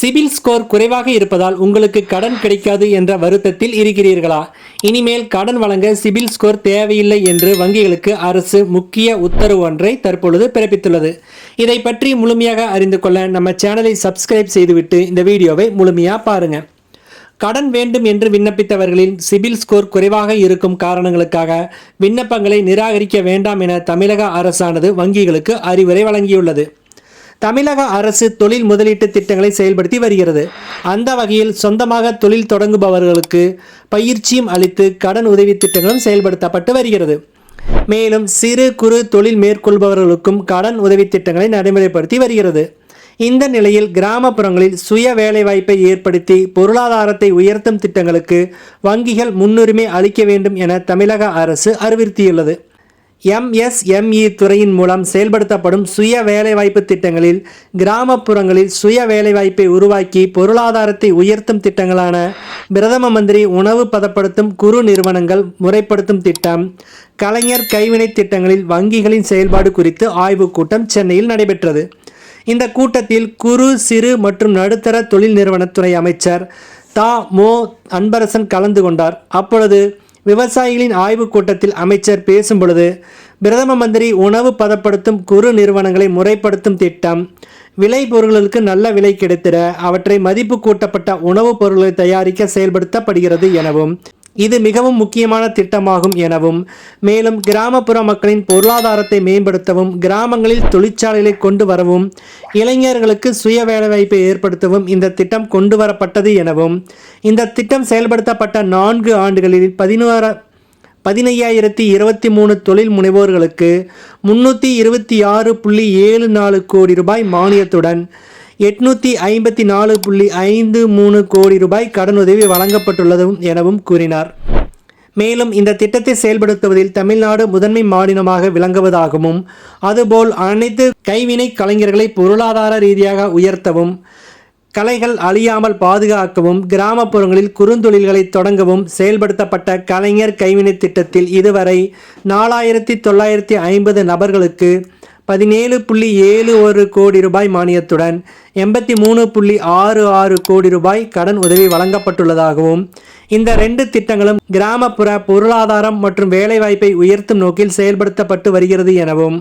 CIBIL score குறைவாக இருப்பதால் உங்களுக்கு கடன் கிடைக்காது என்ற வருத்தத்தில் இருக்கிறீர்களா? இனிமேல் கடன் வழங்க சிபில் ஸ்கோர் தேவையில்லை என்று வங்கிகளுக்கு அரசு முக்கிய உத்தரவு ஒன்றை தற்பொழுது பிறப்பித்துள்ளது. இதை பற்றி முழுமையாக அறிந்து கொள்ள நம்ம சேனலை சப்ஸ்கிரைப் செய்துவிட்டு இந்த வீடியோவை முழுமையாக பாருங்க. கடன் வேண்டும் என்று விண்ணப்பித்தவர்களின் சிபில் ஸ்கோர் குறைவாக இருக்கும் காரணங்களுக்காக விண்ணப்பங்களை நிராகரிக்க வேண்டாம் என தமிழக அரசானது வங்கிகளுக்கு அறிவுரை வழங்கியுள்ளது. தமிழக அரசு தொழில் முதலீட்டு திட்டங்களை செயல்படுத்தி வருகிறது. அந்த வகையில் சொந்தமாக தொழில் தொடங்குபவர்களுக்கு பயிற்சியும் அளித்து கடன் உதவி திட்டங்களும் செயல்படுத்தப்பட்டு வருகிறது. மேலும் சிறு குறு தொழில் மேற்கொள்பவர்களுக்கும் கடன் உதவி திட்டங்களை நடைமுறைப்படுத்தி வருகிறது. இந்த நிலையில் கிராமப்புறங்களில் சுய வேலைவாய்ப்பை ஏற்படுத்தி பொருளாதாரத்தை உயர்த்தும் திட்டங்களுக்கு வங்கிகள் முன்னுரிமை அளிக்க வேண்டும் என தமிழக அரசு அறிவுறுத்தியுள்ளது. MSME துறையின் மூலம் செயல்படுத்தப்படும் சுய வேலைவாய்ப்பு திட்டங்களில் கிராமப்புறங்களில் சுய வேலைவாய்ப்பை உருவாக்கி பொருளாதாரத்தை உயர்த்தும் திட்டங்களான பிரதம மந்திரி உணவு பதப்படுத்தும் குறு நிறுவனங்கள் முறைப்படுத்தும் திட்டம், கலைஞர் கைவினை திட்டங்களில் வங்கிகளின் செயல்பாடு குறித்து ஆய்வுக் கூட்டம் சென்னையில் நடைபெற்றது. இந்த கூட்டத்தில் குறு சிறு மற்றும் நடுத்தர தொழில் நிறுவனத்துறை அமைச்சர் மோ அன்பரசன் கலந்து கொண்டார். அப்பொழுது விவசாயிகளின் ஆய்வுக் கூட்டத்தில் அமைச்சர் பேசும் பொழுது, பிரதம மந்திரி உணவு பதப்படுத்தும் குறு நிறுவனங்களை முறைப்படுத்தும் திட்டம் விளை பொருட்களுக்கு நல்ல விலை கிடைத்திட அவற்றை மதிப்பு கூட்டப்பட்ட உணவுப் பொருட்களை தயாரிக்க செயல்படுத்தப்படுகிறது எனவும், இது மிகவும் முக்கியமான திட்டமாகும் எனவும், மேலும் கிராமப்புற மக்களின் பொருளாதாரத்தை மேம்படுத்தவும், கிராமங்களில் தொழிற்சாலைகளை கொண்டு வரவும், இளைஞர்களுக்கு சுய வேலைவாய்ப்பை ஏற்படுத்தவும் இந்த திட்டம் கொண்டு வரப்பட்டது எனவும், இந்த திட்டம் செயல்படுத்தப்பட்ட 4 ஆண்டுகளில் 15,023 தொழில் முனைவோர்களுக்கு 326.74 கோடி ரூபாய் மானியத்துடன் 854.53 கோடி ரூபாய் கடனுதவி வழங்கப்பட்டுள்ளது எனவும் கூறினார். மேலும் இந்த திட்டத்தை செயல்படுத்துவதில் தமிழ்நாடு முதன்மை மாநிலமாக விளங்குவதாகவும், அதுபோல் அனைத்து கைவினை கலைஞர்களை பொருளாதார ரீதியாக உயர்த்தவும், கலைகள் அழியாமல் பாதுகாக்கவும், கிராமப்புறங்களில் குறுந்தொழில்களை தொடங்கவும் செயல்படுத்தப்பட்ட கலைஞர் கைவினை திட்டத்தில் இதுவரை 4,950 நபர்களுக்கு 17.71 கோடி ரூபாய் மானியத்துடன் 83.66 கோடி ரூபாய் கடன் உதவி வழங்கப்பட்டுள்ளதாகவும், இந்த 2 திட்டங்களும் கிராமப்புற பொருளாதாரம் மற்றும் வேலைவாய்ப்பை உயர்த்தும் நோக்கில் செயல்படுத்தப்பட்டு வருகிறது எனவும்,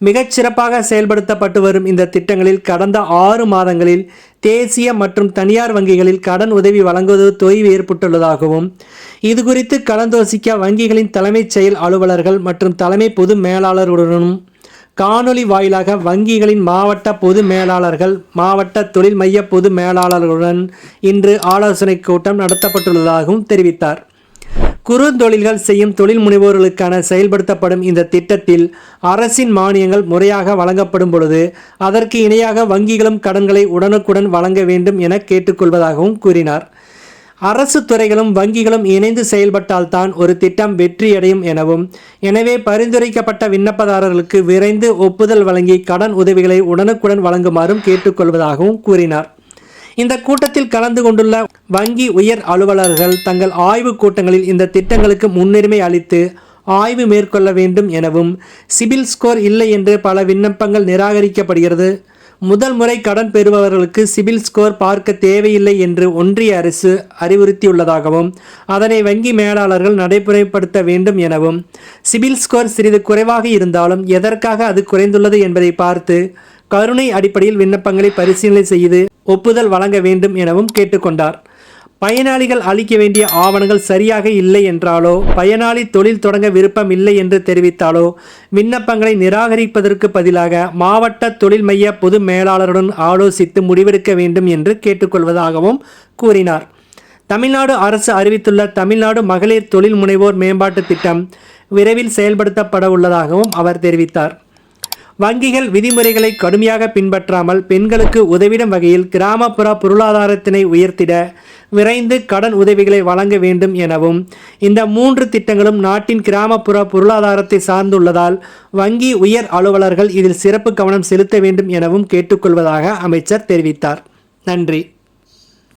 மிகச்சிறப்பாக செயல்படுத்தப்பட்டு வரும் இந்த திட்டங்களில் கடந்த 6 மாதங்களில் தேசிய மற்றும் தனியார் வங்கிகளில் கடன் உதவி வழங்குவது தொய்வு ஏற்பட்டுள்ளதாகவும், இதுகுறித்து கலந்தோசிக்க வங்கிகளின் தலைமைச் செயல் அலுவலர்கள் மற்றும் தலைமை பொது மேலாளருடனும் காணொலி வாயிலாக வங்கிகளின் மாவட்ட பொது மேலாளர்கள், மாவட்ட தொழில் மைய பொது மேலாளர்களுடன் இன்று ஆலோசனை கூட்டம் நடத்தப்பட்டுள்ளதாகவும் தெரிவித்தார். குறுந்தொழில்கள் செய்யும் தொழில் முனைவோர்களுக்கான செயல்படுத்தப்படும் இந்த திட்டத்தில் அரசின் மானியங்கள் முறையாக வழங்கப்படும் பொழுது அதற்கு இணையாக வங்கிகளும் கடன்களை உடனுக்குடன் வழங்க வேண்டும் என கேட்டுக்கொள்வதாகவும் கூறினார். அரசு துறைகளும் வங்கிகளும் இணைந்து செயல்பட்டால்தான் ஒரு திட்டம் வெற்றியடையும் எனவும், எனவே பரிந்துரைக்கப்பட்ட விண்ணப்பதாரர்களுக்கு விரைந்து ஒப்புதல் வழங்கி கடன் உதவிகளை உடனுக்குடன் வழங்குமாறும் கேட்டுக்கொள்வதாகவும் கூறினார். இந்த கூட்டத்தில் கலந்து கொண்டுள்ள வங்கி உயர் அலுவலர்கள் தங்கள் ஆய்வுக் கூட்டங்களில் இந்த திட்டங்களுக்கு முன்னுரிமை அளித்து ஆய்வு மேற்கொள்ள வேண்டும் எனவும், சிபில் ஸ்கோர் இல்லை என்று பல விண்ணப்பங்கள் நிராகரிக்கப்படுகிறது. முதல் முறை கடன் பெறுபவர்களுக்கு சிபில் ஸ்கோர் பார்க்க தேவையில்லை என்று ஒன்றிய அரசு அறிவுறுத்தியுள்ளதாகவும், அதனை வங்கி மேலாளர்கள் நடைமுறைப்படுத்த வேண்டும் எனவும், சிபில் ஸ்கோர் சிறிது குறைவாக இருந்தாலும் எதற்காக அது குறைந்துள்ளது என்பதை பார்த்து கருணை அடிப்படையில் விண்ணப்பங்களை பரிசீலனை செய்து ஒப்புதல் வழங்க வேண்டும் எனவும் கேட்டுக்கொண்டார். பயனாளிகள் அளிக்க வேண்டிய ஆவணங்கள் சரியாக இல்லை என்றாலோ, பயனாளி தொழில் தொடங்க விருப்பம் இல்லை என்று தெரிவித்தாலோ விண்ணப்பங்களை நிராகரிப்பதற்கு பதிலாக மாவட்ட தொழில் மைய பொது மேலாளருடன் ஆலோசித்து முடிவெடுக்க வேண்டும் என்று கேட்டுக்கொள்வதாகவும் கூறினார். தமிழ்நாடு அரசு அறிவித்துள்ள தமிழ்நாடு மகளிர் தொழில் முனைவோர் மேம்பாட்டு திட்டம் விரைவில் செயல்படுத்தப்பட உள்ளதாகவும் அவர் தெரிவித்தார். வங்கிகள் விதிமுறைகளை கடுமையாக பின்பற்றாமல் பெண்களுக்கு உதவிடும் வகையில் கிராமப்புற பொருளாதாரத்தினை உயர்த்திட விரைந்து கடன் உதவிகளை வழங்க வேண்டும் எனவும், இந்த 3 திட்டங்களும் நாட்டின் கிராமப்புற பொருளாதாரத்தை சார்ந்துள்ளதால் வங்கி உயர் அலுவலர்கள் இதில் சிறப்பு கவனம் செலுத்த வேண்டும் எனவும் கேட்டுக்கொள்வதாக அமைச்சர் தெரிவித்தார். நன்றி.